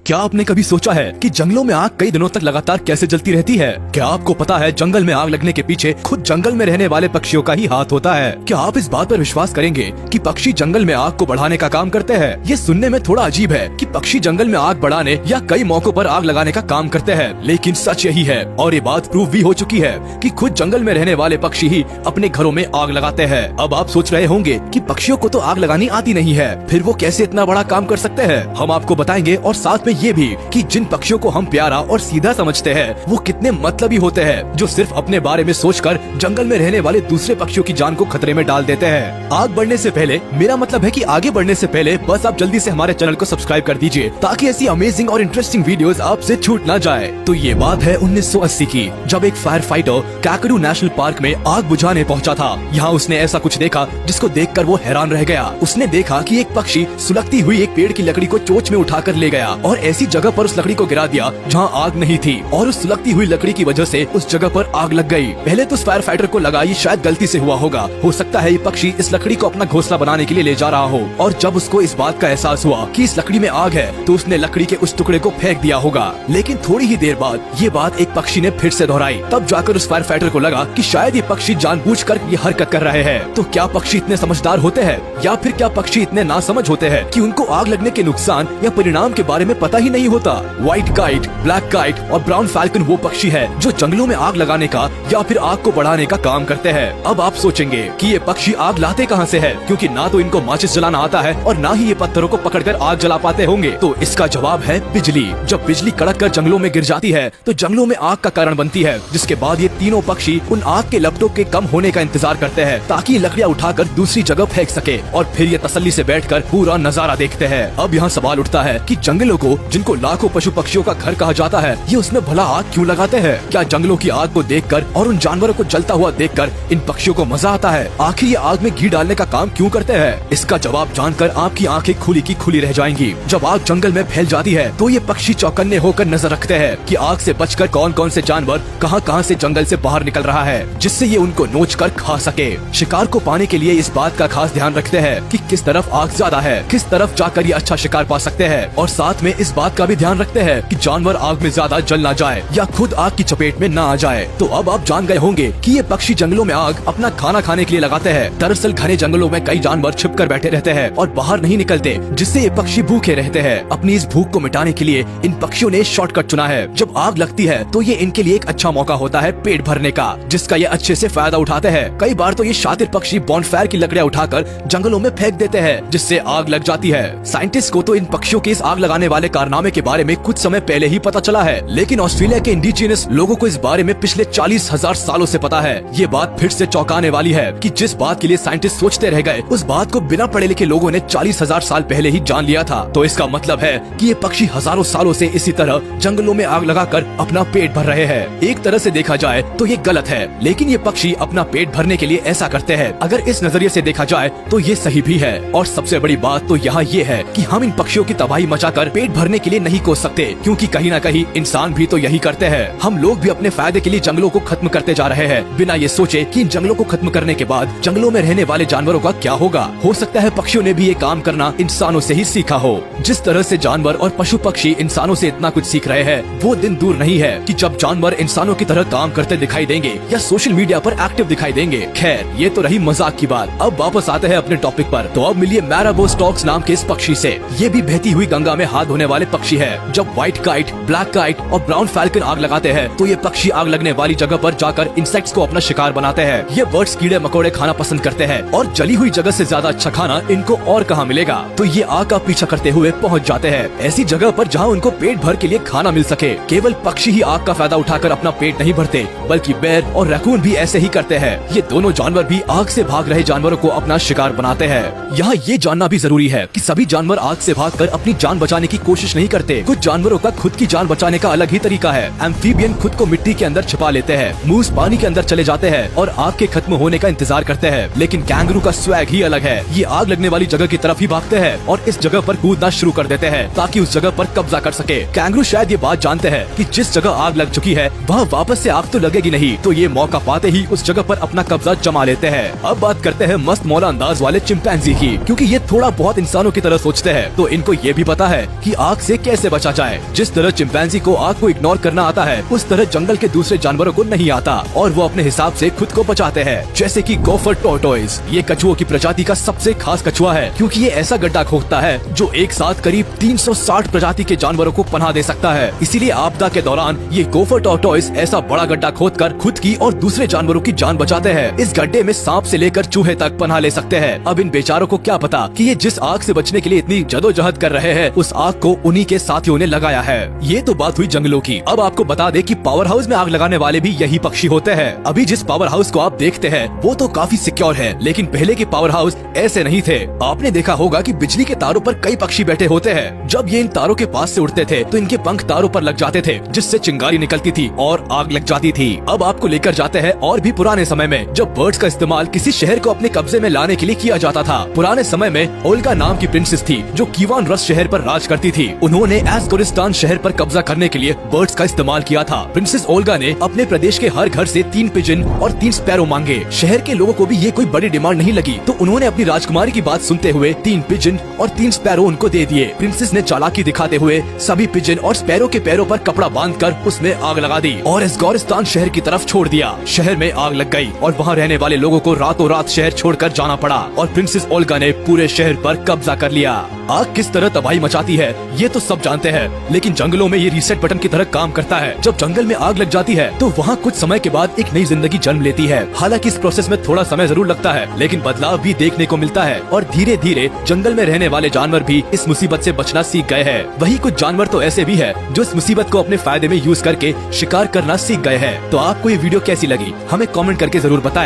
क्या आपने कभी सोचा है कि जंगलों में आग कई दिनों तक लगातार कैसे जलती रहती है? क्या आपको पता है जंगल में आग लगने के पीछे खुद जंगल में रहने वाले पक्षियों का ही हाथ होता है? क्या आप इस बात पर विश्वास करेंगे कि पक्षी जंगल में आग को बढ़ाने का काम करते हैं? ये सुनने में थोड़ा अजीब है कि पक्षी जंगल में आग बढ़ाने या कई मौकों पर आग लगाने का काम करते हैं, लेकिन सच यही है और ये बात प्रूव भी हो चुकी है कि खुद जंगल में रहने वाले पक्षी ही अपने घरों में आग लगाते हैं। अब आप सोच रहे होंगे कि पक्षियों को तो आग लगानी आती नहीं है, फिर वो कैसे इतना बड़ा काम कर सकते हैं? हम आपको बताएंगे और साथ में ये भी कि जिन पक्षियों को हम प्यारा और सीधा समझते हैं वो कितने मतलबी होते हैं, जो सिर्फ अपने बारे में सोचकर जंगल में रहने वाले दूसरे पक्षियों की जान को खतरे में डाल देते हैं। आग बढ़ने से पहले, मेरा मतलब है कि आगे बढ़ने से पहले बस आप जल्दी से हमारे चैनल को सब्सक्राइब कर दीजिए ताकि ऐसी अमेजिंग और इंटरेस्टिंग वीडियोस आपसे छूट ना जाए। तो ये बात है 1980 की, जब एक फायर फाइटर कैकरू नेशनल पार्क में आग बुझाने पहुंचा था। यहाँ उसने ऐसा कुछ देखा जिसको देखकर वो हैरान रह गया। उसने देखा कि एक पक्षी सुलगती हुई एक पेड़ की लकड़ी को चोंच में उठाकर ले गया और ऐसी जगह पर उस लकड़ी को गिरा दिया जहाँ आग नहीं थी, और उस सुलगती हुई लकड़ी की वजह से उस जगह पर आग लग गई। पहले तो उस फायर फाइटर को लगा ये शायद गलती से हुआ होगा, हो सकता है ये पक्षी इस लकड़ी को अपना घोंसला बनाने के लिए ले जा रहा हो, और जब उसको इस बात का एहसास हुआ कि इस लकड़ी में आग है तो उसने लकड़ी के उस टुकड़े को फेंक दिया होगा। लेकिन थोड़ी ही देर बाद ये बात एक पक्षी ने फिर से दोहराई। तब जाकर उस फायर फाइटर को लगा कि शायद ये पक्षी जानबूझकर ये हरकत कर रहे हैं। तो क्या पक्षी इतने समझदार होते हैं, या फिर क्या पक्षी इतने नासमझ होते हैं कि उनको आग लगने के नुकसान या परिणाम के बारे में पता ही नहीं होता? व्हाइट काइट, ब्लैक काइट और ब्राउन फैल्कन वो पक्षी है जो जंगलों में आग लगाने का या फिर आग को बढ़ाने का काम करते हैं। अब आप सोचेंगे कि ये पक्षी आग लाते कहाँ से है, क्योंकि ना तो इनको माचिस जलाना आता है और ना ही ये पत्थरों को पकड़कर आग जला पाते होंगे। तो इसका जवाब है बिजली। जब बिजली कड़क कर जंगलों में गिर जाती है तो जंगलों में आग का कारण बनती है, जिसके बाद ये तीनों पक्षी उन आग के लपटों के कम होने का इंतजार करते हैं ताकि लकड़ियाँ उठाकर दूसरी जगह फेंक सके, और फिर ये तसल्ली से बैठकर पूरा नजारा देखते हैं। अब यहाँ सवाल उठता है कि जंगलों को, जिनको लाखों पशु पक्षियों का घर कहा जाता है, ये उसमें भला आग क्यों लगाते हैं? क्या जंगलों की आग को देखकर और उन जानवरों को जलता हुआ देखकर इन पक्षियों को मजा आता है? आखिर ये आग में घी डालने का काम क्यों करते हैं? इसका जवाब जानकर आपकी आंखें खुली की खुली रह जाएंगी। जब आग जंगल में फैल जाती है तो ये पक्षी चौकन्ने होकर नजर रखते हैं कि आग से बचकर कौन कौन से जानवर कहां से जंगल से बाहर निकल रहा है, जिससे ये उनको नोच कर खा सके। शिकार को पाने के लिए इस बात का खास ध्यान रखते हैं कि किस तरफ आग ज्यादा है, किस तरफ जाकर ये अच्छा शिकार पा सकते हैं, और साथ में इस बात का भी ध्यान रखते हैं कि जानवर आग में ज्यादा जल ना जाए या खुद आग की चपेट में ना आ जाए। तो अब आप जान गए होंगे कि ये पक्षी जंगलों में आग अपना खाना खाने के लिए लगाते हैं। दरअसल घने जंगलों में कई जानवर छिप कर बैठे रहते हैं और बाहर नहीं निकलते, जिससे ये पक्षी भूखे रहते हैं। अपनी इस भूख को मिटाने के लिए इन पक्षियों ने शॉर्टकट चुना है। जब आग लगती है तो ये इनके लिए एक अच्छा मौका होता है पेट भरने का, जिसका ये अच्छे से फायदा उठाते हैं। कई बार तो ये शातिर पक्षी बॉनफायर की लकड़ियाँ उठाकर जंगलों में फेंक देते हैं, जिससे आग लग जाती है। साइंटिस्ट को तो इन पक्षियों के इस आग लगाने वाले कारनामे के बारे में कुछ समय पहले ही पता चला है, लेकिन ऑस्ट्रेलिया के इंडिजिनस लोगों को इस बारे में पिछले 40,000 सालों से पता है। ये बात फिर से चौंकाने वाली है कि जिस बात के लिए साइंटिस्ट सोचते रह गए, उस बात को बिना पढ़े लिखे लोगों ने 40,000 साल पहले ही जान लिया था। तो इसका मतलब है कि ये पक्षी हजारों सालों से इसी तरह जंगलों में आग लगाकर अपना पेट भर रहे हैं। एक तरह से देखा जाए तो ये गलत है, लेकिन ये पक्षी अपना पेट भरने के लिए ऐसा करते हैं। अगर इस नजरिए से देखा जाए तो ये सही भी है। और सबसे बड़ी बात तो यहाँ ये है कि हम इन पक्षियों की तबाही मचाकर पेट भरने के लिए नहीं कोस सकते, क्योंकि कहीं न कहीं इंसान भी तो यही करते हैं। हम लोग भी अपने फायदे के लिए जंगलों को खत्म करते जा रहे हैं, बिना ये सोचे कि इन जंगलों को खत्म करने के बाद जंगलों में रहने वाले जानवरों का क्या होगा। हो सकता है पक्षियों ने भी ये काम करना इंसानों से ही सीखा हो। जिस तरह से जानवर और पशु पक्षी इंसानों से इतना कुछ सीख रहे हैं, वो दिन दूर नहीं है कि जब जानवर इंसानों की तरह काम करते दिखाई देंगे या सोशल मीडिया पर एक्टिव दिखाई देंगे। खैर, ये तो रही मजाक की बात। अब वापस आते हैं अपने टॉपिक पर। तो अब मिलिए मैराबो स्टॉक्स नाम के इस पक्षी से। ये भी बहती हुई गंगा में हाथ धोने वाले पक्षी है। जब व्हाइट काइट, ब्लैक काइट और ब्राउन फैल्कन आग लगाते हैं तो ये पक्षी आग लगने वाली जगह पर जाकर इंसेक्ट्स को अपना शिकार बनाते हैं। ये बर्ड्स कीड़े मकोड़े खाना पसंद करते हैं, और जली हुई जगह से ज्यादा अच्छा खाना इनको और कहाँ मिलेगा। तो ये आग का पीछा करते हुए पहुँच जाते हैं ऐसी जगह पर जहाँ उनको पेट भर के लिए खाना मिल सके। केवल पक्षी ही आग का फायदा उठाकर अपना पेट नहीं भरते, बल्कि बेर और रैकून भी ऐसे ही करते हैं। ये दोनों जानवर भी आग से भाग रहे जानवरों को अपना शिकार बनाते हैं। यहाँ ये जानना भी जरूरी है कि सभी जानवर आग से भागकर अपनी जान बचाने की कोशिश नहीं करते। कुछ जानवरों का खुद की जान बचाने का अलग ही तरीका है। एम्फीबियन खुद को मिट्टी के अंदर छिपा लेते हैं, मूस पानी के अंदर चले जाते हैं और आग के खत्म होने का इंतजार करते हैं। लेकिन कैंगरू का स्वैग ही अलग है। ये आग लगने वाली जगह की तरफ ही भागते हैं और इस जगह पर कूदना शुरू कर देते हैं ताकि उस जगह पर कब्जा कर सके। कैंगरू शायद ये बात जानते हैं कि जिस जगह आग लग चुकी है वहाँ वापस से आग तो लगेगी नहीं, तो ये मौका पाते ही उस जगह पर अपना कब्जा जमा लेते हैं। अब बात करते हैं मस्त मौला अंदाज वाले चिंपैंजी की, क्योंकि ये थोड़ा बहुत इंसानों की तरह सोचते हैं, तो इनको ये भी पता है कि आग आग से कैसे बचा जाए। जिस तरह चिंपैंजी को आग को इग्नोर करना आता है, उस तरह जंगल के दूसरे जानवरों को नहीं आता और वो अपने हिसाब से खुद को बचाते हैं। जैसे कि गोफर टॉर्टोइस, ये कछुओं की प्रजाति का सबसे खास कछुआ है क्योंकि ये ऐसा गड्ढा खोदता है जो एक साथ करीब 360 प्रजाति के जानवरों को पनाह दे सकता है। इसीलिए आपदा के दौरान ये गोफर टॉर्टोइस ऐसा बड़ा गड्ढा खोदकर खुद की और दूसरे जानवरों की जान बचाते हैं। इस गड्ढे में सांप से लेकर चूहे तक पनाह ले सकते हैं। अब इन बेचारों को क्या पता कि ये जिस आग से बचने के लिए इतनी जदोजहद कर रहे हैं, उस आग को उन्हीं के साथियों ने लगाया है। ये तो बात हुई जंगलों की। अब आपको बता दे कि पावर हाउस में आग लगाने वाले भी यही पक्षी होते हैं। अभी जिस पावर हाउस को आप देखते हैं वो तो काफी सिक्योर है, लेकिन पहले के पावर हाउस ऐसे नहीं थे। आपने देखा होगा कि बिजली के तारों पर कई पक्षी बैठे होते हैं। जब ये इन तारों के पास से उड़ते थे तो इनके पंख तारों पर लग जाते थे, जिससे चिंगारी निकलती थी और आग लग जाती थी। अब आपको लेकर जाते हैं और भी पुराने समय में, जब बर्ड्स का इस्तेमाल किसी शहर को अपने कब्जे में लाने के लिए किया जाता था। पुराने समय में ओल्गा नाम की प्रिंसेस थी जो कीवान रस शहर पर राज करती थी। उन्होंने एस्कोरिस्तान शहर पर कब्जा करने के लिए बर्ड्स का इस्तेमाल किया था। प्रिंसेस ओल्गा ने अपने प्रदेश के हर घर से 3 पिजन और 3 स्पैरो मांगे। शहर के लोगों को भी ये कोई बड़ी डिमांड नहीं लगी, तो उन्होंने अपनी राजकुमारी की बात सुनते हुए 3 पिजन और 3 स्पैरो उनको दे दिए। प्रिंसेस ने चालाकी दिखाते हुए सभी पिजन और स्पैरो के पैरों पर कपड़ा बांधकर उसमें आग लगा दी और एस्कोरिस्तान शहर की तरफ छोड़ दिया। शहर में आग लग गई और वहाँ रहने वाले लोगों को रातों रात शहर छोड़कर जाना पड़ा और प्रिंसेस ओल्गा ने पूरे शहर पर कब्जा कर लिया। आग किस तरह तबाही मचाती है ये तो सब जानते हैं, लेकिन जंगलों में ये रीसेट बटन की तरह काम करता है। जब जंगल में आग लग जाती है तो वहाँ कुछ समय के बाद एक नई जिंदगी जन्म लेती है। हालांकि इस प्रोसेस में थोड़ा समय जरूर लगता है, लेकिन बदलाव भी देखने को मिलता है और धीरे धीरे जंगल में रहने वाले जानवर भी इस मुसीबत से बचना सीख गए हैं। वही कुछ जानवर तो ऐसे भी है जो इस मुसीबत को अपने फायदे में यूज करके शिकार करना सीख गए हैं। तो आपको ये वीडियो कैसी लगी हमें कमेंट करके जरूर बताएं।